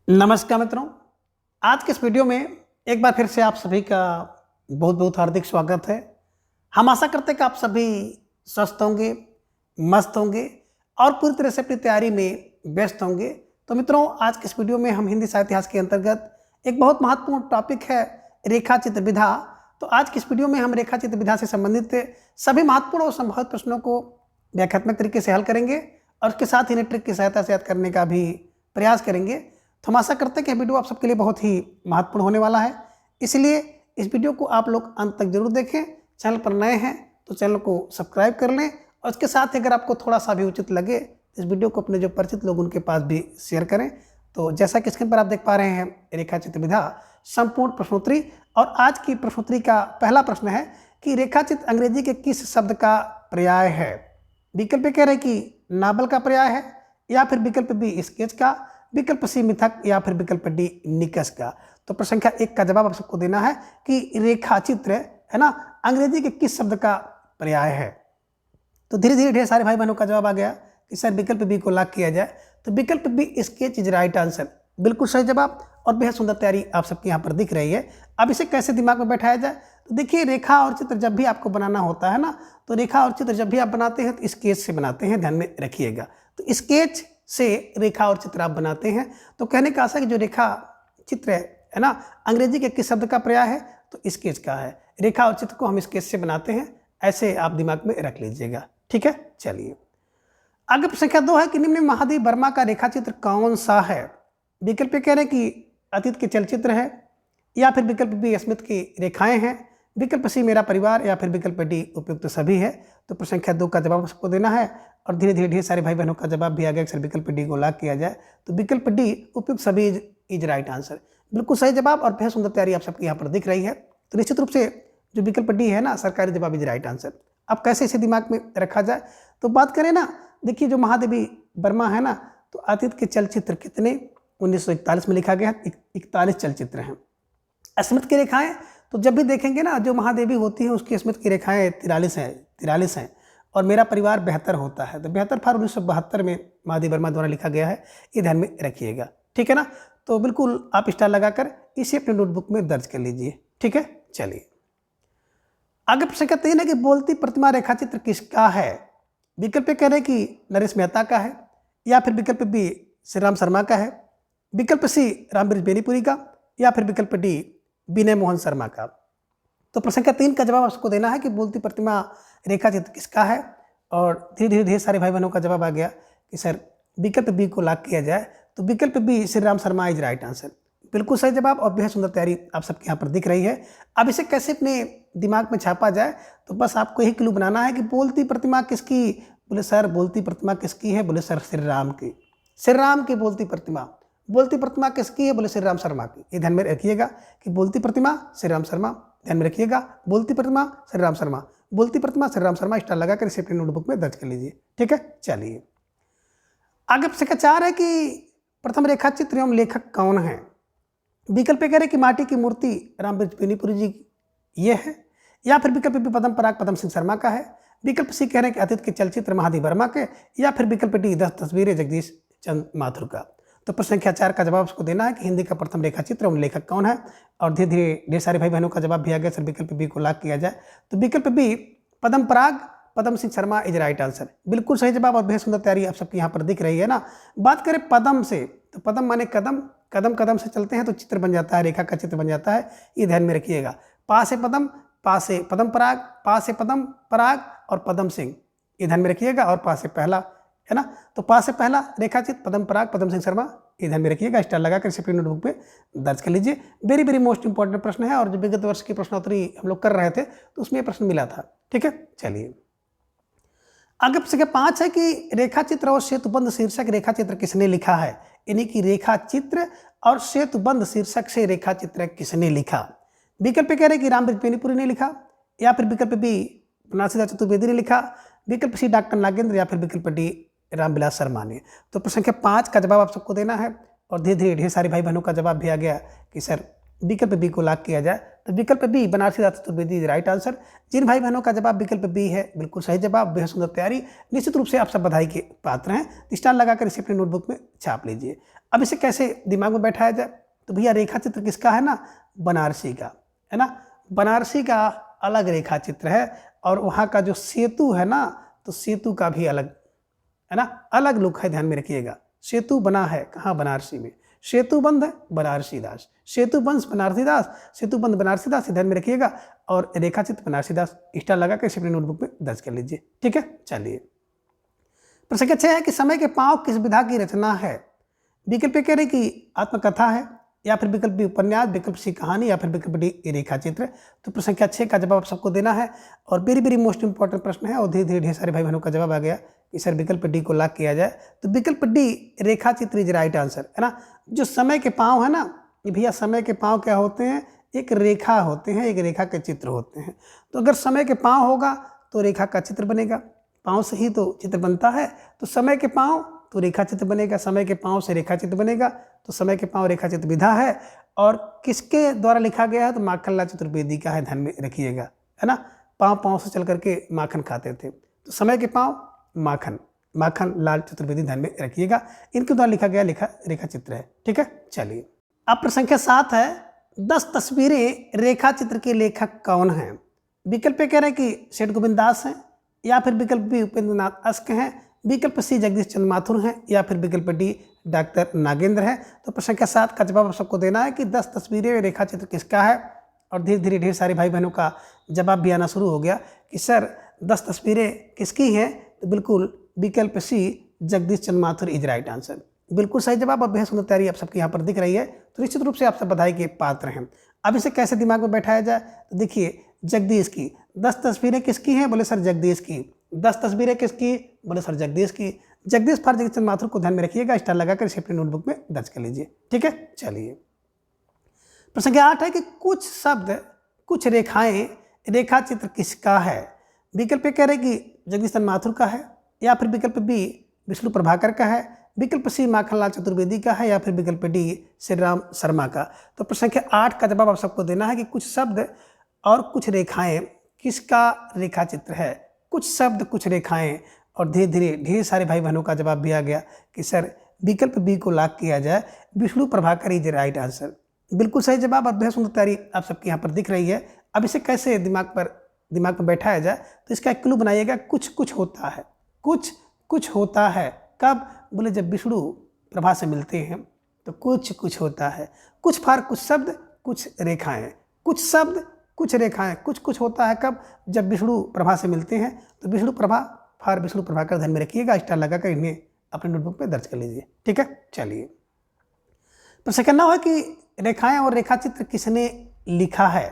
नमस्कार मित्रों। आज के इस वीडियो में एक बार फिर से आप सभी का बहुत बहुत हार्दिक स्वागत है। हम आशा करते हैं कि आप सभी स्वस्थ होंगे, मस्त होंगे और पूरी तरह से अपनी तैयारी में व्यस्त होंगे। तो मित्रों, आज के इस वीडियो में हम हिंदी साहित्य इतिहास के अंतर्गत एक बहुत महत्वपूर्ण टॉपिक है रेखा चित्र विधा। तो आज की इस वीडियो में हम रेखा चित्र विधा से संबंधित सभी महत्वपूर्ण और संभावित प्रश्नों को व्याख्यात्मक तरीके से हल करेंगे और उसके साथ ही ट्रिक की सहायता से याद करने का भी प्रयास करेंगे। तो हम आशा करते हैं कि यह वीडियो आप सबके लिए बहुत ही महत्वपूर्ण होने वाला है, इसलिए इस वीडियो को आप लोग अंत तक जरूर देखें। चैनल पर नए हैं तो चैनल को सब्सक्राइब कर लें और इसके साथ ही अगर आपको थोड़ा सा भी उचित लगे तो इस वीडियो को अपने जो परिचित लोग उनके पास भी शेयर करें। तो जैसा कि स्क्रीन पर आप देख पा रहे हैं, रेखा चित्र विधा संपूर्ण प्रश्नोत्तरी, और आज की प्रश्नोत्तरी का पहला प्रश्न है कि रेखाचित्र अंग्रेजी के किस शब्द का पर्याय है। विकल्प कह रहे कि नावल का पर्याय है, या फिर विकल्प बी स्केच का, विकल्प सी मिथक, या फिर विकल्प डी निकष का। तो प्रश्न संख्या 1 का जवाब आप सबको देना है कि रेखाचित्र है ना अंग्रेजी के किस शब्द का पर्याय है। तो धीरे धीरे ढेर सारे भाई बहनों का जवाब आ गया कि सर विकल्प बी को लॉक किया जाए। तो विकल्प B sketch is right answer, बिल्कुल सही जवाब और बेहद सुंदर तैयारी आप सबके यहाँ पर दिख रही है। अब इसे कैसे दिमाग में बैठाया जाए, तो देखिए रेखा और चित्र जब भी आपको बनाना होता है ना, तो रेखा और चित्र जब भी आप बनाते हैं तो स्केच से बनाते हैं, ध्यान में रखिएगा। तो स्केच से रेखा और चित्र आप बनाते हैं। तो कहने का आशा कि जो रेखा चित्र है ना अंग्रेजी के किस शब्द का पर्याय है, तो स्केच का है। रेखा और चित्र को हम स्केच से बनाते हैं, ऐसे आप दिमाग में रख लीजिएगा, ठीक है। चलिए आगे प्रश्न संख्या 2 है कि निम्न में महादेव वर्मा का रेखा चित्र कौन सा है। विकल्प कह रहे हैं कि अतीत के चलचित्र है, या फिर विकल्प बी स्मृत की रेखाएं हैं, विकल्प सी मेरा परिवार, या फिर विकल्प डी उपयुक्त सभी है। तो प्रश्न संख्या 2 का जवाब सबको देना है और धीरे धीरे ढेर सारे भाई बहनों का जवाब भी आ गया। सर विकल्प डी को लॉक किया जाए, तो विकल्प डी उपयुक्त सभी इज राइट आंसर, बिल्कुल सही जवाब और बेहद सुंदर तैयारी आप सबके यहाँ पर दिख रही है। तो निश्चित रूप से जो विकल्प डी है ना सरकारी जवाब इज राइट आंसर। अब कैसे इसे दिमाग में रखा जाए, तो बात करें ना, देखिए जो महादेवी वर्मा है ना, तो अतीत के चलचित्र कितने 1941 में लिखा गया है, 41 चलचित्र हैं। स्मृत की रेखाएं तो जब भी देखेंगे ना, जो महादेवी होती है उसकी स्मृत की रेखाएं 43 हैं और मेरा परिवार 72 होता है। तो 72 फरवरी 1972 में महादेवी वर्मा द्वारा लिखा गया है, ये ध्यान में रखिएगा, ठीक है ना। तो बिल्कुल आप स्टार लगाकर इसे अपने नोटबुक में दर्ज कर लीजिए, ठीक है। चलिए आगे प्रश्न कहते हैं ना कि बोलती प्रतिमा रेखा चित्र किसका है। विकल्प कह रहे हैं कि नरेश मेहता का है, या फिर विकल्प बी श्री राम शर्मा का है, विकल्प सी रामबीर बेनीपुरी का, या फिर विकल्प डी विनय मोहन शर्मा का। तो प्रश्न संख्या 3 का जवाब आपको देना है कि बोलती प्रतिमा रेखा चित्र किसका है, और धीरे धीरे ढेर सारे भाई बहनों का जवाब आ गया कि सर विकल्प बी को लॉक किया जाए। तो विकल्प B Shri Ram Sharma is right answer, बिल्कुल सही जवाब और बेहद सुंदर तैयारी आप सबके यहाँ पर दिख रही है। अब इसे कैसे अपने दिमाग में छापा जाए, तो बस आपको यही क्लू बनाना है कि बोलती प्रतिमा किसकी। बोले सर बोलती प्रतिमा किसकी है, बोले सर श्री राम की, श्री राम की बोलती प्रतिमा। बोलती प्रतिमा किसकी है, बोले श्री राम शर्मा की। ये ध्यान में रखिएगा कि बोलती प्रतिमा श्री राम शर्मा, ध्यान में रखिएगा बोलती प्रतिमा श्री राम शर्मा, बोलती प्रतिमा श्री राम शर्मा, स्टार लगाकर इसे अपनी नोटबुक में दर्ज कर लीजिए, ठीक है। चलिए आगे प्रश्न 4 है कि प्रथम रेखा चित्र एवं लेखक कौन है। विकल्प कह रहे कि माटी की मूर्ति रामबीर बेनीपुरी जी ये है, या फिर विकल्प बी पद्म पराग पद्म सिंह शर्मा का है, विकल्प सी कह रहे हैं कि अतीत के चलचित्र महादेव वर्मा के, या फिर विकल्प डी 10 तस्वीरें जगदीश चंद माथुर का। तो प्रश्न संख्या 4 का जवाब उसको देना है कि हिंदी का प्रथम रेखा चित्र एवं लेखक कौन है, और धीरे धीरे ढेर सारे भाई बहनों का जवाब भी आ गया। सर विकल्प बी को लॉक किया जाए, तो विकल्प B Padma Parag Padma Singh Sharma is right answer, बिल्कुल सही जवाब और बेहद सुंदर तैयारी आप सबके यहाँ पर दिख रही है ना। बात करें पद्म से, तो पद्म माने कदम, कदम कदम से चलते हैं तो चित्र बन जाता है, रेखा का चित्र बन जाता है, ये ध्यान में रखिएगा। पा से पद्म, पा से पद्म पराग, पा से पद्म पराग और पद्म सिंह, ये ध्यान में रखिएगा, और पा से पहला है ना, तो पा से पहला रेखा चित्र पद्म पराग पद्म सिंह शर्मा, ये ध्यान में रखिएगा, स्टार लगाकर इसे अपनी नोटबुक में दर्ज कर लीजिए। वेरी वेरी मोस्ट इंपॉर्टेंट प्रश्न है, और जो विगत वर्ष की प्रश्नोत्तरी हम लोग कर रहे थे तो उसमें ये प्रश्न मिला था, ठीक है। चलिए आगे प्रश्न 5 है कि रेखा चित्र और सेतुबंध शीर्षक रेखा चित्र किसने लिखा है। यानी कि रेखा चित्र और सेतुबंध शीर्षक से रेखा चित्र किसने लिखा। विकल्प कह रहे कि रामबीर बेनीपुरी ने लिखा, या फिर विकल्प बी बनारसीदास चतुर्वेदी ने लिखा, विकल्प सी डॉक्टर नागेंद्र, या फिर विकल्प डी रामविलास शर्मा ने। तो प्रश्न संख्या 5 का जवाब आप सबको देना है, और धीरे धीरे ढेर सारे भाई बहनों का जवाब भी आ गया कि सर विकल्प बी को लॉक किया जाए तो विकल्प B Banarasi Das Chaturvedi is right answer. जिन भाई बहनों का जवाब विकल्प बी है बिल्कुल सही जवाब, बेहद सुंदर तैयारी, निश्चित रूप से आप सब बधाई के पात्र हैं। स्टार लगाकर इसे अपनी नोटबुक में छाप लीजिए। अब इसे कैसे दिमाग में बैठाया जाए, तो भैया रेखा चित्र किसका है ना, बनारसी का है ना। बनारसी का अलग रेखा चित्र है और वहाँ का जो सेतु है ना, तो सेतु का भी अलग है ना, अलग लुक है, ध्यान में रखिएगा। सेतु बना है कहाँ, बनारसी में। सेतु बंद है बनारसी दास, सेतु बंश बनारसी दास, सेतु बंद बनारसी दास, ध्यान में रखिएगा। और रेखा चित्र बनारसी दास, स्टार लगा कर इसे अपनी नोटबुक में दर्ज कर लीजिए। ठीक है, चलिए प्रश्न संख्या 6 है कि समय के पांव किस विधा की रचना है। विकल्प कह रहे कि आत्मकथा है, या फिर विकल्प बी उपन्यास, विकल्प सी कहानी, या फिर विकल्प डी रेखा चित्र। तो प्रश्न संख्या 6 का जवाब सबको देना है और वेरी वेरी मोस्ट इंपॉर्टेंट प्रश्न है और धीरे धीरे ढेर सारे भाई बहनों का जवाब आ गया कि सर विकल्प डी को लॉक किया जाए। तो विकल्प डी रेखा चित्र इज राइट आंसर है ना। जो समय के पाँव है ना, ये भैया समय के पाँव क्या होते हैं, एक रेखा होते हैं, एक रेखा के चित्र होते हैं। तो अगर समय के पाँव होगा तो रेखा का चित्र बनेगा, पाँव से ही तो चित्र बनता है। तो समय के पाँव तो रेखा चित्र बनेगा, समय के पाँव से रेखा चित्र बनेगा। तो समय के पाँव रेखा चित्र विधा है और किसके द्वारा लिखा गया है, तो माखनलाल चतुर्वेदी का है, ध्यान में रखिएगा है ना। पाँव पाँव से चल करके माखन खाते थे, तो समय के पाँव माखन, माखनलाल चतुर्वेदी, ध्यान में रखिएगा। इनके द्वारा लिखा गया रेखा चित्र है। ठीक है, चलिए अब प्रश्न संख्या 7 है 10 तस्वीरें रेखा चित्र के लेखक कौन हैं। विकल्प कह रहे हैं कि सेठ गोविंद दास हैं, या फिर विकल्प बी उपेंद्र नाथ अस्क हैं, विकल्प सी जगदीश चंद्र माथुर हैं, या फिर विकल्प डी डॉक्टर नागेंद्र है। तो प्रश्न संख्या 7 का जवाब सबको देना है कि 10 तस्वीरें रेखा चित्र किसका है। और धीरे धीरे ढेर सारे भाई बहनों का जवाब भी आना शुरू हो गया कि सर 10 तस्वीरें किसकी हैं। तो बिल्कुल विकल्प सी जगदीश चंद्र माथुर इज राइट आंसर, बिल्कुल सही जवाब। और बेहद सुंदर तैयारी आप सबके यहाँ पर दिख रही है, तो निश्चित रूप से आप सब बधाई के पात्र हैं। अब इसे कैसे दिमाग में बैठाया जाए, तो देखिए जगदीश की 10 तस्वीरें किसकी हैं, बोले सर जगदीश की। 10 तस्वीरें किसकी, बोले सर जगदीश की। जगदीश फॉर जगदीश चंद्र माथुर को ध्यान में रखिएगा, स्टार लगाकर इसे अपनी नोटबुक में दर्ज कर लीजिए। ठीक है, चलिए प्रश्न संख्या 8 है कि कुछ शब्द कुछ रेखाएं रेखा चित्र किसका है। विकल्प कह रहे कि जगदीश चंद्र माथुर का है, या फिर विकल्प बी विष्णु प्रभाकर का है, विकल्प सी माखनलाल चतुर्वेदी का है, या फिर विकल्प डी श्री राम शर्मा का। तो प्रश्न संख्या 8 का जवाब आप सबको देना है कि कुछ शब्द और कुछ रेखाएं किसका रेखा चित्र है। कुछ शब्द कुछ रेखाएं, और धीरे धीरे ढेर सारे भाई बहनों का जवाब भी आ गया कि सर विकल्प बी को लॉक किया जाए, Vishnu Prabhakar is right answer, बिल्कुल सही जवाब। और बेहद सुंदर तैयारी आप सबके यहाँ पर दिख रही है। अब इसे कैसे दिमाग में बैठाया जाए, तो इसका एक क्लू बनाइएगा। कुछ कुछ होता है, कुछ कुछ होता है कब, बोले जब विष्णु प्रभा से मिलते हैं तो कुछ कुछ होता है। कुछ फार कुछ शब्द कुछ रेखाएं, कुछ शब्द कुछ रेखाएं, कुछ कुछ होता है कब, जब विष्णु प्रभा से मिलते हैं। तो विष्णु प्रभा फार विष्णु प्रभाकर, ध्यान में रखिएगा, स्टार लगाकर इन्हें अपने नोटबुक में दर्ज कर लीजिए। ठीक है, चलिए प्रश्न करना है कि रेखाएं और रेखा चित्र किसने लिखा है।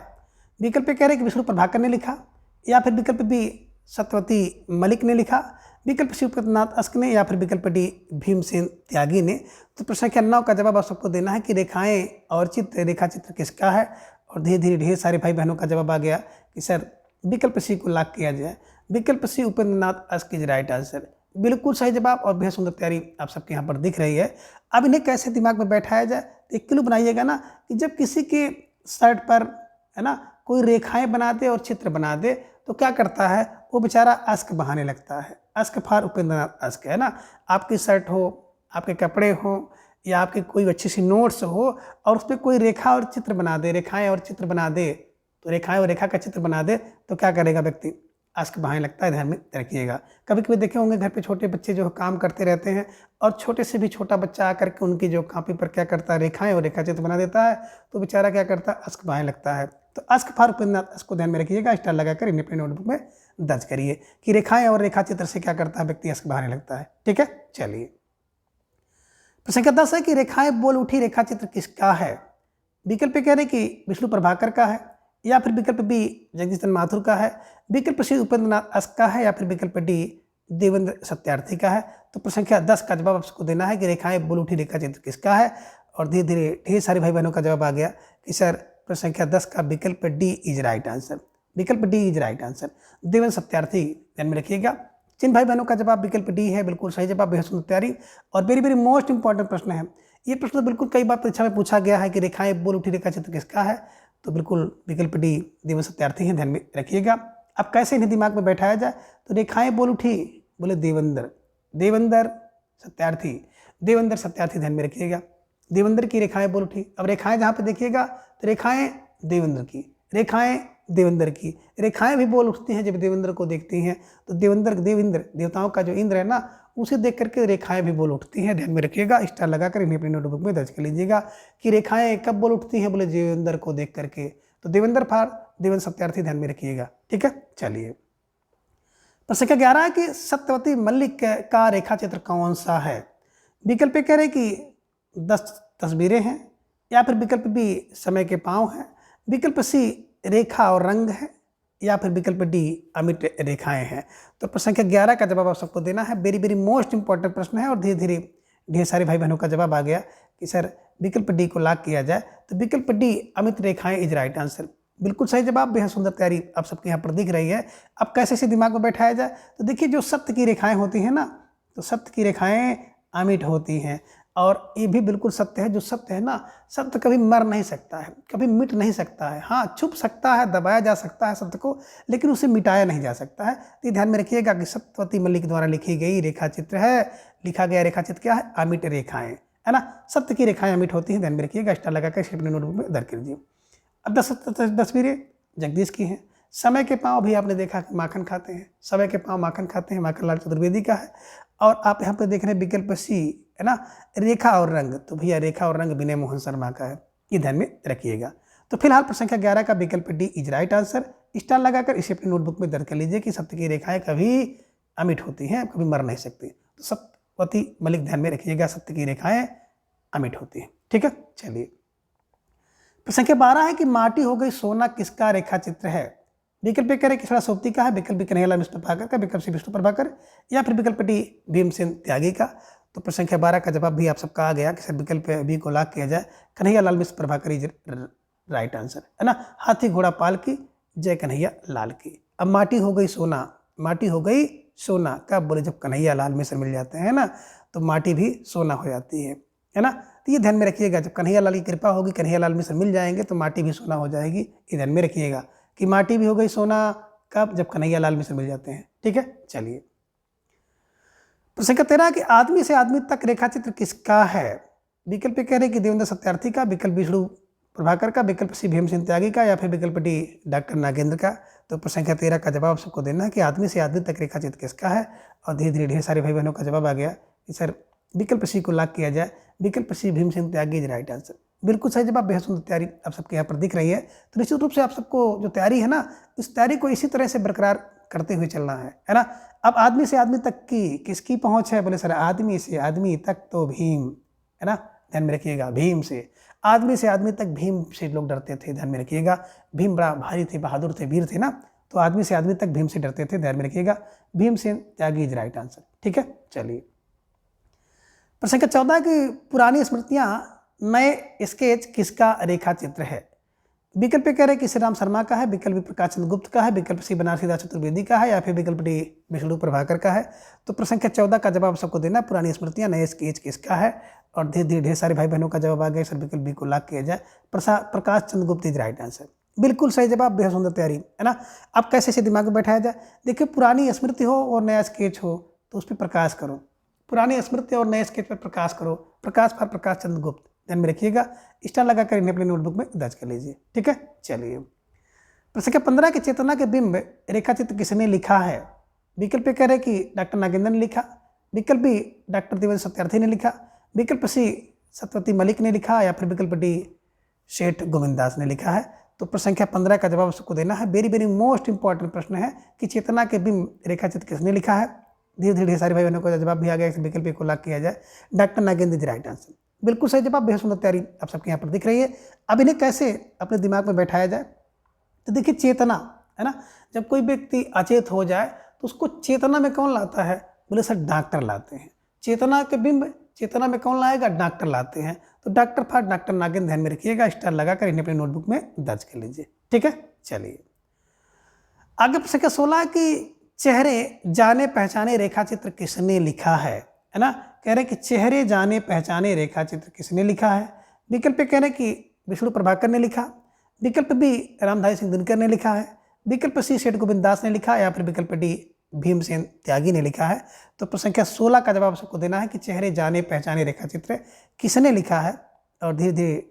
विकल्प कह रहे हैं कि विष्णु प्रभाकर ने लिखा, या फिर विकल्प बी सत्यवती मलिक ने लिखा, विकल्प सी उपेंद्र नाथ अस्क ने, या फिर विकल्प डी भीमसेन त्यागी ने। तो प्रश्न संख्या 9 का जवाब आप सबको देना है कि रेखाएं और चित्र रेखा चित्र किसका है। और धीरे धीरे ढेर सारे भाई बहनों का जवाब आ गया कि सर विकल्प सी को लॉक किया जाए, विकल्प सी Upendra Nath ask is right answer, बिल्कुल सही जवाब। और बेहद सुंदर तैयारी आप सबके यहाँ पर दिख रही है। अब इन्हें कैसे दिमाग में बैठाया जाए, तो एक क्लू बनाइएगा ना कि जब किसी के शर्ट पर है ना कोई रेखाएं बना दे और चित्र बना दे, तो क्या करता है वो बेचारा अस्क बहाने लगता है। अस्क फार उपेंद्र नाथ अस्क है ना। आपकी शर्ट हो, आपके कपड़े हो, या आपके कोई अच्छी सी नोट्स हो और उस पर कोई रेखा और चित्र बना दे, रेखाएं और चित्र बना दे, तो रेखाएं और रेखा का चित्र बना दे, तो क्या करेगा व्यक्ति, अस्क बहाने लगता है, ध्यान में रखिएगा। कभी कभी देखे होंगे घर पे छोटे बच्चे जो काम करते रहते हैं और छोटे से भी छोटा बच्चा आकर के उनकी जो कॉपी पर क्या करता है, रेखाएं और रेखा चित्र बना देता है, तो बेचारा क्या करता है, अस्क बहाने लगता है। तो अस्क फार उपेंद्र नाथ अस्क को ध्यान में रखिएगा, स्टार लगाकर इन्हें अपने नोटबुक में दर्ज करिए कि रेखाएं और रेखा चित्र से क्या करता है व्यक्ति, अस्क बहाने लगता है। ठीक है, चलिए प्रश्न संख्या 10 है कि रेखाएं बोल उठी रेखा चित्र किसका है। विकल्प कह रहे कि विष्णु प्रभाकर का है, या फिर विकल्प बी जगदीश चंद्र माथुर का है, विकल्प सी उपेंद्र नाथ अस्क का है, या फिर विकल्प डी देवेंद्र सत्यार्थी का है। तो प्रश्न संख्या 10 का जवाब आपको देना है कि रेखाएं बोल उठी रेखा चित्र किसका है। और धीरे धीरे ढेर सारे भाई बहनों का जवाब आ गया कि सर प्रश्न संख्या 10 का विकल्प डी इज राइट आंसर, विकल्प D is right answer, Devendra Satyarthi, ध्यान में रखिएगा। जिन भाई बहनों का जवाब विकल्प डी है, बिल्कुल सही जवाब, बेहद सुंदर तैयारी। और वेरी वेरी मोस्ट इंपॉर्टेंट प्रश्न है, ये प्रश्न तो बिल्कुल कई बार परीक्षा में पूछा गया है कि रेखाएं बोल उठी रेखा चित्र किसका है, तो बिल्कुल विकल्प डी देवेंद्र सत्यार्थी हैं, ध्यान में रखिएगा। अब कैसे इन्हें दिमाग में बैठाया जाए, तो रेखाएं बोल उठी बोले देवेंद्र, देवेंद्र सत्यार्थी, देवेंद्र सत्यार्थी, ध्यान में रखिएगा। देवेंद्र की रेखाएं बोल उठी। अब रेखाएं जहाँ पे देखिएगा तो रेखाएं देवेंद्र की, रेखाएं देवेंद्र की, रेखाएं भी बोल उठती हैं जब देवेंद्र को देखती हैं, तो देवेंद्र देवताओं का जो इंद्र है ना, उसे देख करके रेखाएं भी बोल उठती हैं, ध्यान में रखिएगा। स्टार लगाकर इन्हें अपनी नोटबुक में दर्ज कर लीजिएगा कि रेखाएं कब बोल उठती हैं, बोले देवेंद्र को देख करके, तो देवेंद्र फार देवेंद्र सत्यार्थी, ध्यान में रखिएगा। ठीक है, चलिए प्रश्न संख्या 11 है कि सत्यवती मल्लिक का रेखा चित्र कौन सा है। विकल्प कह रहे कि 10 तस्वीरें हैं, या फिर विकल्प बी समय के पांव हैं, विकल्प सी रेखा और रंग है, या फिर विकल्प डी अमिट रेखाएं हैं। तो प्रश्न संख्या 11 का जवाब आप सबको देना है। वेरी वेरी मोस्ट इंपॉर्टेंट प्रश्न है और धीरे धीरे ढेर सारे भाई बहनों का जवाब आ गया कि सर विकल्प डी को लॉक किया जाए, तो विकल्प डी अमित रेखाएं इज राइट आंसर, बिल्कुल सही जवाब। बेहद सुंदर तैयारी आप सबके यहाँ पर दिख रही है। अब कैसे इसे दिमाग में बैठाया जाए, तो देखिए जो सत्य की रेखाएं होती हैं ना, तो सत्य की रेखाएं अमिट होती हैं, और ये भी बिल्कुल सत्य है। जो सत्य है ना, सत्य कभी मर नहीं सकता है, कभी मिट नहीं सकता है। हाँ, छुप सकता है, दबाया जा सकता है सत्य को, लेकिन उसे मिटाया नहीं जा सकता है। तो ये ध्यान में रखिएगा कि सत्यवती मल्लिक द्वारा लिखी गई रेखा चित्र है, लिखा गया रेखा चित्र क्या है, अमिट रेखाएं, है ना। सत्य की रेखाएं अमिट होती हैं, ध्यान में रखिएगा। स्टार लगाकर इसे अपने नोटबुक में दर्ज कीजिए। अब 10 तस्वीरें जगदीश की हैं। समय के पाँव भी आपने देखा कि माखन खाते हैं, समय के पाँव माखन खाते हैं, माखन लाल चतुर्वेदी का है। और आप यहाँ पर देख रहे हैं विकल्प सी, है ना, रेखा और रंग, तो भैया रेखा और रंग विनय मोहन शर्मा का है, ये ध्यान में रखिएगा। तो फिलहाल प्रश्न संख्या 11 का विकल्प D is right answer. Star लगाकर इसे अपनी नोटबुक में दर्ज कर लीजिए कि सत्य की रेखाएं कभी अमिट होती हैं, कभी मर नहीं सकती। तो सत्यवती मल्लिक ध्यान में रखिएगा, सत्य की रेखाएं अमिट होती हैं। ठीक है, चलिए प्रश्न संख्या 12 है कि माटी हो गई सोना किसका रेखा चित्र है। विकल्प करें कि सोप्ती का है, विकल्प कन्हैयालाल मिश्र प्रभाकर का, विकल्प सी विष्णु प्रभाकर, या फिर विकल्प डी भीमसेन त्यागी का। तो प्रश्न संख्या 12 का जवाब भी आप सबका आ गया कि सर विकल्प बी को लॉक किया जाए, कन्हैयालाल मिश्र प्रभाकर इज राइट आंसर, है ना। हाथी घोड़ा पाल की, जय कन्हैया लाल की। अब माटी हो गई सोना, माटी हो गई सोना कब, बोले जब कन्हैयालाल मिश्र मिल जाते हैं ना, तो माटी भी सोना हो जाती है ना। तो ये ध्यान में रखिएगा, जब कन्हैयालाल की कृपा होगी, कन्हैयालाल मिश्र मिल जाएंगे, तो माटी भी सोना हो जाएगी। ये ध्यान में रखिएगा कि माटी भी हो गई सोना कब, जब कन्हैयालाल मिश्र मिल जाते हैं। ठीक है, चलिए प्रश्न संख्या 13 कि आदमी से आदमी तक रेखा चित्र किसका है। विकल्प कह रहे कि देवेंद्र सत्यार्थी का, विकल्प विष्णु प्रभाकर का, विकल्प सी भीमसेन त्यागी का, या फिर विकल्प डी डॉक्टर नागेंद्र का। तो प्रश्न संख्या 13 का जवाब सबको देना है कि आदमी से आदमी तक रेखा चित्र किसका है, और धीरे धीरे ढेर सारे भाई बहनों का जवाब आ गया कि सर विकल्प सी को लॉक किया जाए, विकल्प सी भीमसेन त्यागी इज राइट आंसर, बिल्कुल सही जवाब। बेहद सुंदर तैयारी आप सबके यहाँ पर दिख रही है। तो निश्चित रूप से आप सबको जो तैयारी है ना, इस तैयारी को इसी तरह से बरकरार करते हुए चलना है ना। अब आदमी से आदमी तक की किसकी पहुंच है, बोले सर आदमी से आदमी तक तो भीम, है ना, ध्यान में रखिएगा। भीम से आदमी से आदमी तक, भीम से लोग डरते थे, ध्यान में रखिएगा। भीम बड़ा भारी थे, बहादुर थे, वीर थे ना, तो आदमी से आदमी तक भीम से डरते थे, ध्यान में रखिएगा। भीमसेन त्यागी इज राइट आंसर। ठीक है, चलिए प्रश्न संख्या 14 की पुरानी स्मृतियां नए स्केच किसका रेखा चित्र है। विकल्प कह रहे कि श्री राम शर्मा का है, विकल्प प्रकाश चंद्र गुप्त का है, विकल्प सी बनारसी दास चतुर्वेदी का है, या फिर विकल्प डी विष्णु प्रभाकर का है। तो प्रश्न संख्या 14 का जवाब सबको देना, पुरानी स्मृतियां नए स्केच किसका है, और धीरे धीरे ढेर सारे भाई बहनों का जवाब आ गया, सर विकल्प बी को लॉक किया जाए, प्रकाश चंद्र गुप्त इज राइट आंसर, बिल्कुल सही जवाब। बेहद सुंदर तैयारी, है ना। अब कैसे इसे दिमाग में बैठाया जाए, देखिए पुरानी स्मृति हो और नया स्केच हो, तो उस पर प्रकाश करो, पुरानी स्मृति और नए स्केच पर प्रकाश करो, प्रकाश पर प्रकाश चंद्र गुप्त, ध्यान में रखिएगा। स्टार लगाकर इन्हें अपनी नोटबुक में दर्ज कर लीजिए। ठीक है, चलिए प्रश्न संख्या 15 के चेतना के बिंब रेखा चित्र किसने लिखा है। विकल्प कह रहे कि डॉक्टर नागेंद्र ने लिखा, विकल्प बी डॉक्टर देवेंद्र सत्यार्थी ने लिखा, विकल्प सी सत्यवती मल्लिक ने लिखा, या फिर विकल्प डी सेठ गोविंद दास ने लिखा है। तो प्रश्न संख्या 15 का जवाब सबको देना है। वेरी वेरी मोस्ट इंपॉर्टेंट प्रश्न है कि चेतना के बिंब रेखा चित्र किसने लिखा है। धीरे धीरे सारे भाई बहनों का जवाब भी आ गया, विकल्प को लॉक किया जाए, doctor Nagendra is right answer, बिल्कुल सही जवाब। बेहद सुंदर तैयारी आप सबके यहाँ पर दिख रही है। अब इन्हें कैसे अपने दिमाग में बैठाया जाए, तो देखिए चेतना, है ना, जब कोई व्यक्ति अचेत हो जाए तो उसको चेतना में कौन लाता है, बोले सर डॉक्टर लाते हैं। चेतना के बिंब चेतना में कौन लाएगा, डॉक्टर लाते हैं। तो डॉक्टर फॉर डॉक्टर नागेंद्र ध्यान में रखिएगा, स्टार लगाकर इन्हें अपनी नोटबुक में दर्ज कर लीजिए। ठीक है, चलिए आगे प्रश्न 16 की चेहरे जाने पहचाने रेखा चित्र किसने लिखा है। है ना। कह रहे कि चेहरे जाने पहचाने रेखा चित्र किसने लिखा है। विकल्प ए कह रहे कि विष्णु प्रभाकर ने लिखा, विकल्प बी रामधारी सिंह दिनकर ने लिखा है, विकल्प सी सेठ गोविंद दास ने लिखा, या फिर विकल्प डी भीमसेन त्यागी ने लिखा है। तो प्रश्न संख्या 16 का जवाब सबको देना है कि चेहरे जाने पहचाने रेखा चित्र किसने लिखा है। और धीरे धीरे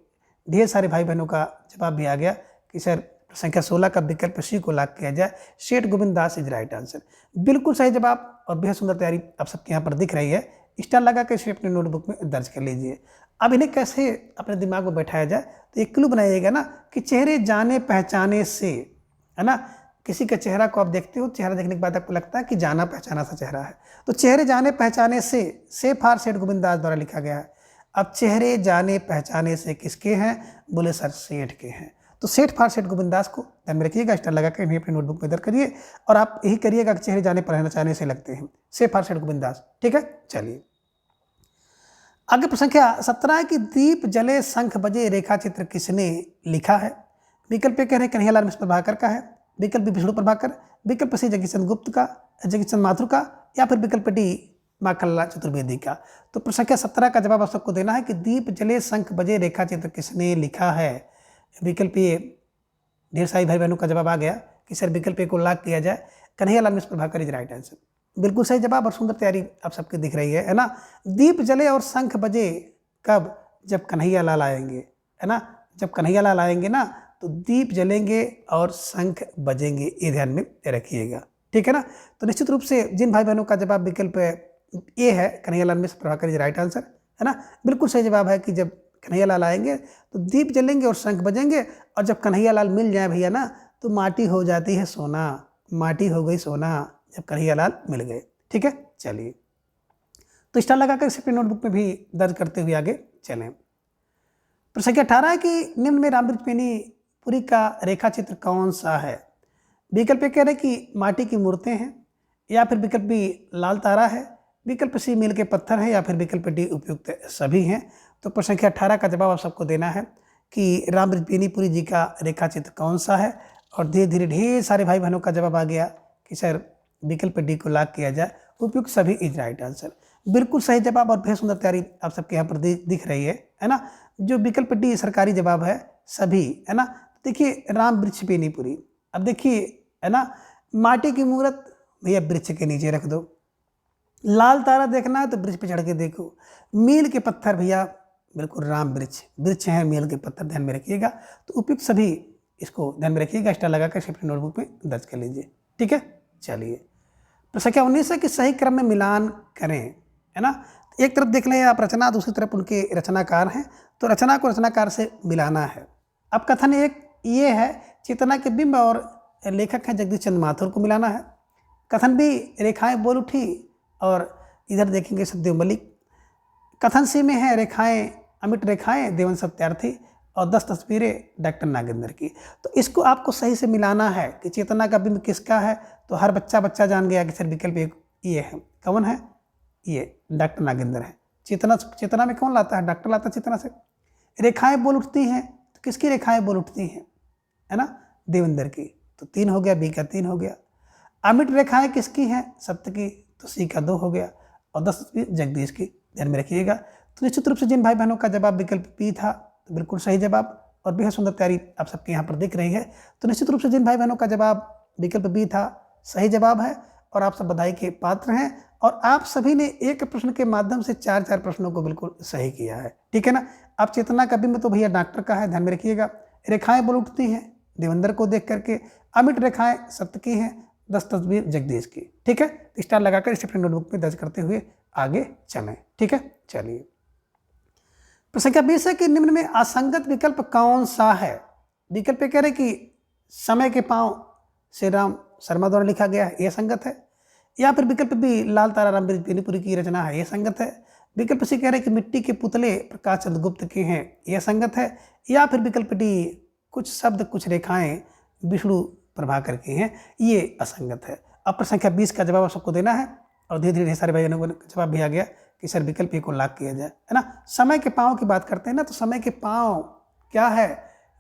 ढेर सारे भाई बहनों का जवाब भी आ गया कि सर संख्या 16 का विकल्प सी को लॉक किया जाए, सेठ Govind Das is right answer. बिल्कुल सही जवाब और बेहद सुंदर तैयारी आप सबके यहाँ पर दिख रही है। स्टार लगा कर इसे अपने नोटबुक में दर्ज कर लीजिए। अब इन्हें कैसे अपने दिमाग में बैठाया जाए, तो एक क्लू बनाइएगा ना कि चेहरे जाने पहचाने से, है ना। किसी का चेहरा को आप देखते हो, चेहरा देखने के बाद आपको लगता है कि जाना पहचाना सा चेहरा है, तो चेहरे जाने पहचाने से फार सेठ गोविंद दास द्वारा लिखा गया है। अब चेहरे जाने पहचाने से किसके हैं, बोले सर सेठ के हैं। तो सेठ फार सेठ गोविंद दास को ध्यान में रखिएगा, स्टार लगा कर इन्हें अपनी नोटबुक में दर्ज करिए और आप यही करिएगा कि चेहरे जाने पहचाने से लगते हैं, सेठ फार सेठ गोविंद दास। ठीक है, चलिए आगे प्रश्न संख्या 17 है कि दीप जले शंख बजे रेखा चित्र किसने लिखा है। विकल्प ए कह रहे हैं कन्हैयालाल मिश्र प्रभाकर का है, विकल्प बी विष्णु प्रभाकर, विकल्प सी जगदीश चंद्र गुप्त का, जगदीश चंद्र माथुर का, या फिर विकल्प डी माखनलाल चतुर्वेदी का। तो प्रश्न संख्या 17 का जवाब आप सबको देना है कि दीप जले शंख बजे रेखा चित्र किसने लिखा है। विकल्प ए, ढेर सारे भाई बहनों का जवाब आ गया कि सर विकल्प ए को लॉक किया जाए, कन्हैयालाल मिश्र प्रभाकर इज राइट आंसर। बिल्कुल सही जवाब और सुंदर तैयारी आप सबकी दिख रही है ना। दीप जले और शंख बजे कब, जब कन्हैयालाल आएंगे, है ना। जब कन्हैयालाल आएंगे ना तो दीप जलेंगे और शंख बजेंगे, ये ध्यान में रखिएगा। ठीक है ना। तो निश्चित रूप से जिन भाई बहनों का जवाब विकल्प ए है कन्हैयालाल मिश्र प्रभाकर इज राइट आंसर, है ना। बिल्कुल सही जवाब है कि जब कन्हैयालाल आएंगे तो दीप जलेंगे और शंख बजेंगे, और जब कन्हैयालाल मिल जाए भैया ना तो माटी हो जाती है सोना, माटी हो गई सोना जब कन्हैयालाल मिल गए। ठीक है, चलिए तो स्टार लगाकर इसे अपनी नोटबुक में भी दर्ज करते हुए आगे चलें। प्रश्न संख्या 18 है कि निम्न में रामबृजपेनीपुरी का रेखा चित्र कौन सा है। विकल्प कह रहे कि माटी की मूर्तें हैं, या फिर विकल्प बी लाल तारा है, विकल्प सी मील के पत्थर है, या फिर विकल्प डी उपयुक्त सभी हैं। तो प्रश्न संख्या 18 का जवाब आप सबको देना है कि रामबृजपेनीपुरी जी का रेखा चित्र कौन सा है। और धीरे धीरे ढेर सारे भाई बहनों का जवाब आ गया कि सर विकल्प डी को लॉक किया जाए, उपयुक्त सभी इज राइट आंसर। बिल्कुल सही जवाब और बेहद सुंदर तैयारी आप सबके यहाँ पर दिख रही है ना। जो विकल्प डी सरकारी जवाब है सभी, है ना। देखिए रामबृजपेनीपुरी, अब देखिए है ना, माटी की मूर्त भैया वृक्ष के नीचे रख दो, लाल तारा देखना है तो वृक्ष पे चढ़ के देखो, मील के पत्थर भैया बिल्कुल राम वृक्ष है, मील के पत्थर ध्यान में रखिएगा। तो उपयुक्त सभी इसको ध्यान में रखिएगा, स्टार लगाकर अपनी नोटबुक में दर्ज कर लीजिए। ठीक है, चलिए प्रश्न संख्या 19 है कि सही क्रम में मिलान करें, है ना। एक तरफ देख लें आप रचना, दूसरी तरफ उनके रचनाकार हैं, तो रचना को रचनाकार से मिलाना है। अब कथन एक ये है चेतना के बिंब और लेखक हैं जगदीश चंद्र माथुर को मिलाना है। कथन बी रेखाएं बोल उठी और इधर देखेंगे सतदेव मलिक। कथन सी में है रेखाएं अमिट रेखाएं देवन सत्यार्थी और 10 तस्वीरें डॉक्टर नागेंद्र की। तो इसको आपको सही से मिलाना है कि चेतना का बिंब किसका है। तो हर बच्चा जान गया कि सर विकल्प एक ये है, कौन है, ये डॉक्टर नागेंद्र है। चेतना में कौन लाता है, डॉक्टर लाता है चेतना से। रेखाएं बोल उठती हैं, तो किसकी रेखाएं बोल उठती हैं, है ना, देवेंद्र की। तो 3 हो गया, बी का 3 हो गया। अमिट रेखाएं किसकी हैं, सत्य की, तो सी का 2 हो गया। और 10 तस्वीर जगदीश की, ध्यान में रखिएगा। तो निश्चित रूप से जिन भाई बहनों का जवाब विकल्प बी था तो बिल्कुल सही जवाब और बेहद सुंदर तैयारी आप सबके यहाँ पर दिख रही है। तो निश्चित रूप से जिन भाई बहनों का जवाब विकल्प बी था सही जवाब है और आप सब बधाई के पात्र हैं। और आप सभी ने एक प्रश्न के माध्यम से 4 प्रश्नों को बिल्कुल सही किया है। ठीक है ना। अब चेतना का बिंब तो भैया डॉक्टर का है, ध्यान में रखिएगा। रेखाएं बोल उठती हैं देवेंद्र को देख करके, अमिट रेखाएं सत्य की हैं, 10 तस्वीर जगदीश की। ठीक है, तो स्टार लगाकर इसे अपनी नोटबुक में दर्ज करते हुए आगे चलें। ठीक है, चलिए प्रश्न संख्या 20 है कि निम्न में असंगत विकल्प कौन सा है। विकल्प कह रहे कि समय के पांव श्री राम शर्मा द्वारा लिखा गया है, यह संगत है। या फिर विकल्प बी लाल तारा रामबृजपेनीपुरी की रचना है, यह संगत है। विकल्प सी कह रहे कि मिट्टी के पुतले प्रकाश चंद्र गुप्त के हैं, यह संगत है। या फिर विकल्प डी कुछ शब्द कुछ रेखाएं विष्णु प्रभाकर की हैं, ये असंगत है। अब प्रश्न संख्या 20 का जवाब सबको देना है और धीरे धीरे सारे भाइयों को जवाब भी आ गया कि सर विकल्प ए को लॉक किया जाए, है ना। समय के पाँव की बात करते हैं ना, तो समय के पाँव क्या है,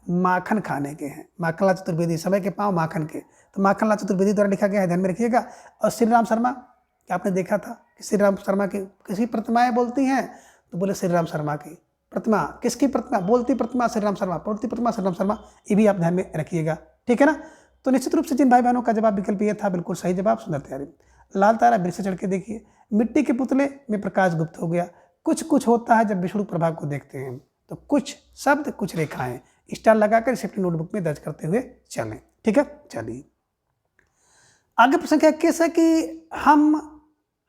माखन खाने के हैं। माखनलाल चतुर्वेदी, समय के पाँव माखन के, तो माखनलाल चतुर्वेदी द्वारा लिखा गया है, ध्यान में रखिएगा। और श्री राम शर्मा क्या आपने देखा था कि श्री राम शर्मा की किसी प्रतिमाएं बोलती हैं, तो बोले श्री राम शर्मा की प्रतिमा। किसकी प्रतिमा? बोलती प्रतिमा श्री राम शर्मा, बोलती प्रतिमा श्री राम शर्मा। ये भी आप ध्यान में रखिएगा, ठीक है ना। तो निश्चित रूप से जिन भाई बहनों का जवाब विकल्प ये था, बिल्कुल सही जवाब, सुंदर तैयारी। लाल तारा बिर से चढ़ के देखिए, मिट्टी के पुतले में प्रकाश गुप्त हो गया, कुछ कुछ होता है जब विष्णु प्रभा को देखते हैं, तो कुछ शब्द कुछ रेखाएं, स्टार लगाकर इसे अपनी नोटबुक में दर्ज करते हुए चलें, ठीक है। चलिए आगे प्रश्न संख्या 21 है कि हम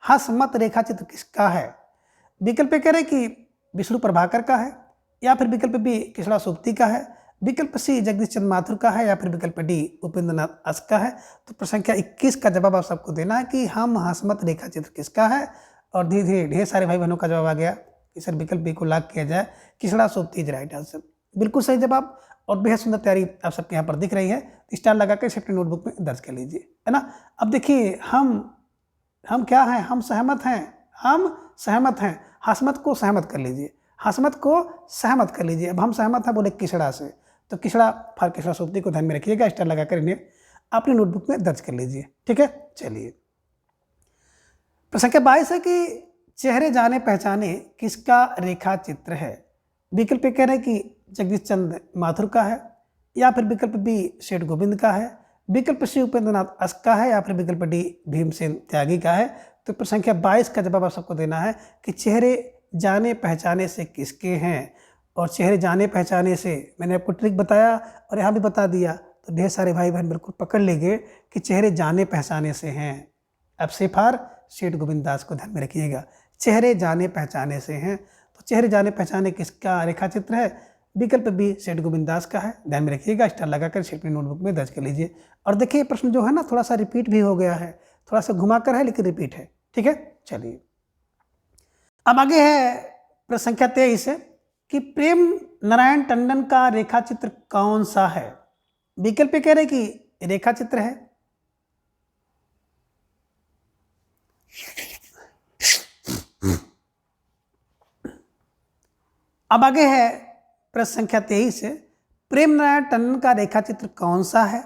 हसमत रेखा चित्र किसका है? विकल्प कह रहे कि विष्णु प्रभाकर का है, या फिर विकल्प बी किसड़ा सोबती का है, विकल्प सी जगदीश चंद्र माथुर का है, या फिर विकल्प डी उपेंद्र नाथ अस का है। तो प्रश्न संख्या 21 का जवाब आप सबको देना है कि हम हसमत रेखा चित्र किसका है। और धीरे धीरे ढेर सारे भाई बहनों का जवाब आ गया कि सर विकल्प बी को लॉक किया जाए, किसड़ा सोबती इज राइट आंसर, बिल्कुल सही जवाब। और बेहद सुंदर तैयारी आप सबके यहाँ पर दिख रही है, स्टार लगाकर इसे अपनी नोटबुक में दर्ज कर लीजिए, है ना। अब देखिए हम क्या हैं, हम सहमत हैं, हम सहमत हैं। हसमत को सहमत कर लीजिए, हसमत को सहमत कर लीजिए। अब हम सहमत हैं बोले किसड़ा से, तो किसड़ा फॉर किसड़ा सोबती को ध्यान में रखिएगा, स्टार लगाकर इन्हें अपनी नोटबुक में दर्ज कर लीजिए, ठीक है। चलिए प्रश्न संख्या 22 है कि चेहरे जाने पहचाने किसका रेखा चित्र है? विकल्प कह रहे हैं कि जगदीश चंद्र माथुर का है, या फिर विकल्प बी सेठ गोविंद का है, विकल्प सी उपेंद्र नाथ अस का है, या फिर विकल्प डी भीमसेन त्यागी का है। तो प्रश्न संख्या 22 का जवाब आप सबको देना है कि चेहरे जाने पहचाने से किसके हैं। और चेहरे जाने पहचाने से मैंने आपको ट्रिक बताया और यहाँ भी बता दिया, तो ढेर सारे भाई बहन बिल्कुल पकड़ लेंगे कि चेहरे जाने पहचाने से हैं। अब से फार सेठ गोविंद दास को ध्यान में रखिएगा, चेहरे जाने पहचाने से हैं। तो चेहरे जाने पहचाने किसका रेखा चित्र है? विकल्प बी सेठ गोविंद दास का है, ध्यान में रखिएगा, स्टार लगाकर सेठ अपनी नोटबुक में दर्ज कर लीजिए। और देखिए प्रश्न जो है ना थोड़ा सा रिपीट भी हो गया है, थोड़ा सा घुमाकर है लेकिन रिपीट है, ठीक है। चलिए अब आगे है प्रश्न संख्या 23 है कि प्रेम नारायण टंडन का रेखा चित्र कौन सा है? विकल्प कह रहे कि रेखा चित्र है, अब आगे है प्रश्न संख्या 23 है प्रेम नारायण टंडन का रेखा चित्र कौन सा है?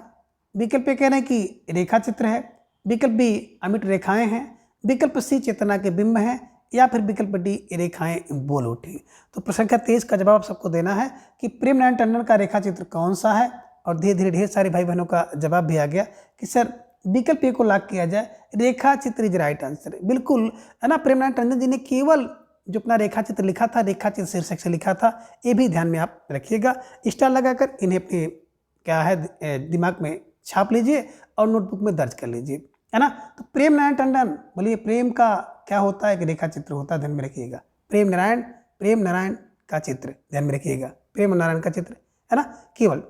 विकल्प कह रहे हैं कि रेखा चित्र है, विकल्प बी अमिट रेखाएं हैं, विकल्प सी चेतना के बिंब हैं, या फिर विकल्प डी रेखाएं बोल उठी। तो प्रश्न संख्या 23 का जवाब सबको देना है कि प्रेम नारायण टंडन का रेखा चित्र कौन सा है। और धीरे धीरे ढेर सारे भाई बहनों का जवाब भी आ गया कि सर विकल्प ए को लॉक किया जाए, रेखा चित्र इज राइट आंसर, बिल्कुल, है ना। प्रेम नारायण टंडन जी ने केवल जो अपना रेखा चित्र लिखा था, रेखा चित्र शीर्षक से लिखा था, ये भी ध्यान में आप रखिएगा। स्टार लगाकर इन्हें अपने क्या है दिमाग में छाप लीजिए और नोटबुक में दर्ज कर लीजिए, है ना। तो प्रेम नारायण टंडन, बोलिए प्रेम का क्या होता है? कि रेखा चित्र होता है, ध्यान में रखिएगा। प्रेम नारायण का चित्र, ध्यान में रखिएगा, प्रेम नारायण का चित्र, है ना, केवल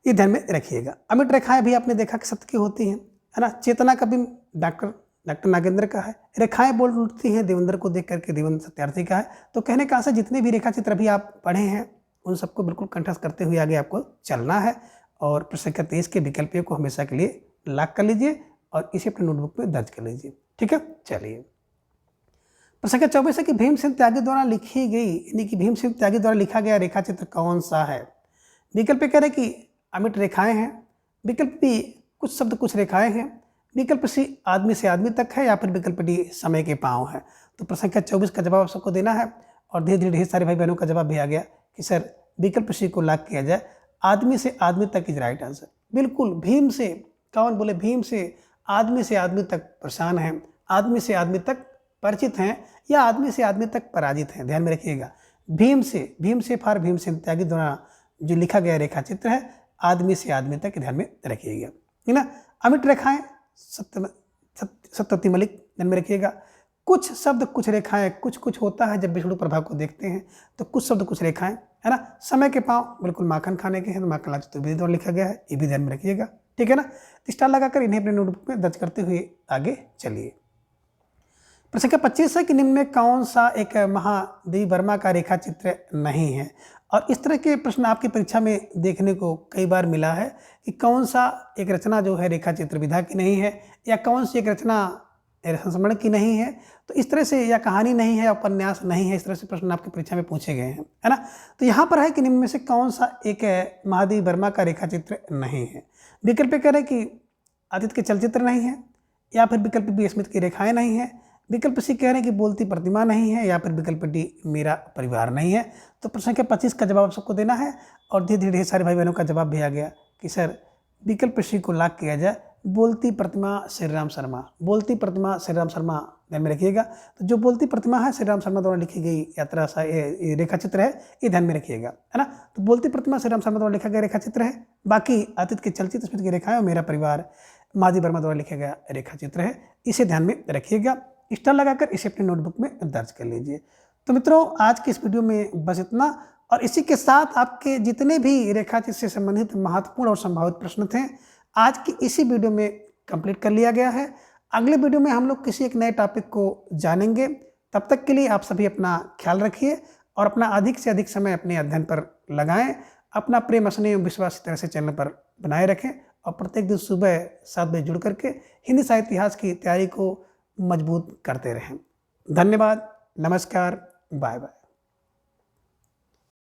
ये ध्यान में रखिएगा। अमिट रेखाएं भी आपने देखा कि सत्य की होती हैं, है ना। चेतना का बिंब डॉक्टर नागेंद्र का है, रेखाएं बोल उठती हैं देवेंद्र को देख करके देवेंद्र सत्यार्थी का है। तो कहने का आशा जितने भी रेखा चित्र अभी आप पढ़े हैं उन सबको बिल्कुल कंठस्थ करते हुए आगे आपको चलना है। और प्रश्न संख्या 23 के विकल्प को हमेशा के लिए लॉक कर लीजिए और इसे अपने नोटबुक में दर्ज कर लीजिए, ठीक है। चलिए प्रश्न संख्या 24 है कि भीमसेन त्यागी द्वारा लिखी गई, यानी कि भीमसेन त्यागी द्वारा लिखा गया रेखा चित्र कौन सा है? विकल्प कह रहे कि अमिट रेखाएं हैं, विकल्प बी कुछ शब्द कुछ रेखाएं हैं, विकल्प सी आदमी से आदमी तक है, या फिर विकल्प डी समय के पांव है। तो प्रश्न संख्या 24 का जवाब सबको देना है। और धीरे धीरे ढेर सारे भाई बहनों का जवाब भी आ गया कि सर विकल्प सी को लॉक किया जाए, आदमी से आदमी तक इज राइट आंसर, बिल्कुल। भीम से कौन? बोले भीम से आदमी तक परेशान हैं, आदमी से आदमी तक परिचित हैं, या आदमी से आदमी तक पराजित हैं, ध्यान में रखिएगा। भीम से फॉर भीमसेन त्यागी द्वारा जो लिखा गया रेखा चित्र है, आदमी से आदमी तक ध्यान में रखिएगा, है ना। अमिट रेखाएं सत्यवती मलिक, ध्यान में रखिएगा। कुछ शब्द कुछ रेखाएं, कुछ कुछ होता है जब विष्णु प्रभा को देखते हैं, तो कुछ शब्द कुछ रेखाएं, है ना। समय के पांव बिल्कुल माखन खाने के हैं, तो माखन लाल चतुर्वेदी द्वारा लिखा गया है, ये भी ध्यान में रखिएगा, ठीक है ना। स्टार लगाकर इन्हें अपने नोटबुक में दर्ज करते हुए आगे चलिए। प्रश्न संख्या 25 है कि निम्न में कौन सा एक महादेवी वर्मा का रेखा चित्र नहीं है? और इस तरह के प्रश्न आपकी परीक्षा में देखने को कई बार मिला है कि कौन सा एक रचना जो है रेखा चित्र विधा की नहीं है, या कौन सी एक रचना संस्मरण की नहीं है। तो इस तरह से, या कहानी नहीं है, उपन्यास नहीं है, इस तरह से प्रश्न आपकी परीक्षा में पूछे गए हैं, है ना। तो यहाँ पर है कि निम्न में से कौन सा एक महादेवी वर्मा का रेखा चित्र नहीं है? विकल्प कह रहे कि आदित्य के चलचित्र नहीं है, या फिर विकल्प बी स्मिथ की रेखाएं नहीं है, विकल्प सी कह रहे हैं कि बोलती प्रतिमा नहीं है, या फिर विकल्प डी मेरा परिवार नहीं है। तो प्रश्न संख्या 25 का जवाब सबको देना है। और धीरे धीरे ढेर सारे भाई बहनों का जवाब भी आ गया कि सर विकल्प सी को लॉक किया जाए, बोलती प्रतिमा श्री राम शर्मा। बोलती प्रतिमा श्री राम शर्मा ध्यान में रखिएगा। तो जो बोलती प्रतिमा है श्री राम शर्मा द्वारा लिखी गई यात्रा रेखा चित्र है, ये ध्यान में रखिएगा, है ना। तो बोलती प्रतिमा श्री राम शर्मा द्वारा लिखा गया रेखा चित्र है। बाकी अतीत की चलचित्र स्मृति की रेखा है और मेरा परिवार मादी वर्मा द्वारा लिखा गया रेखा चित्र है। इसे ध्यान में रखिएगा, स्टार लगाकर इसे अपने नोटबुक में दर्ज कर लीजिए। तो मित्रों, आज की इस वीडियो में बस इतना। और इसी के साथ आपके जितने भी रेखाचित्र से संबंधित महत्वपूर्ण और संभावित प्रश्न थे, आज की इसी वीडियो में कंप्लीट कर लिया गया है। अगले वीडियो में हम लोग किसी एक नए टॉपिक को जानेंगे। तब तक के लिए आप सभी अपना ख्याल रखिए और अपना अधिक से अधिक समय अपने अध्ययन पर लगाएं। अपना प्रेम, स्नेह, विश्वास इस तरह से चैनल पर बनाए रखें और प्रत्येक दिन सुबह 7 बजे जुड़ करके हिंदी साहित्य इतिहास की तैयारी को मजबूत करते रहें। धन्यवाद, नमस्कार, बाय बाय।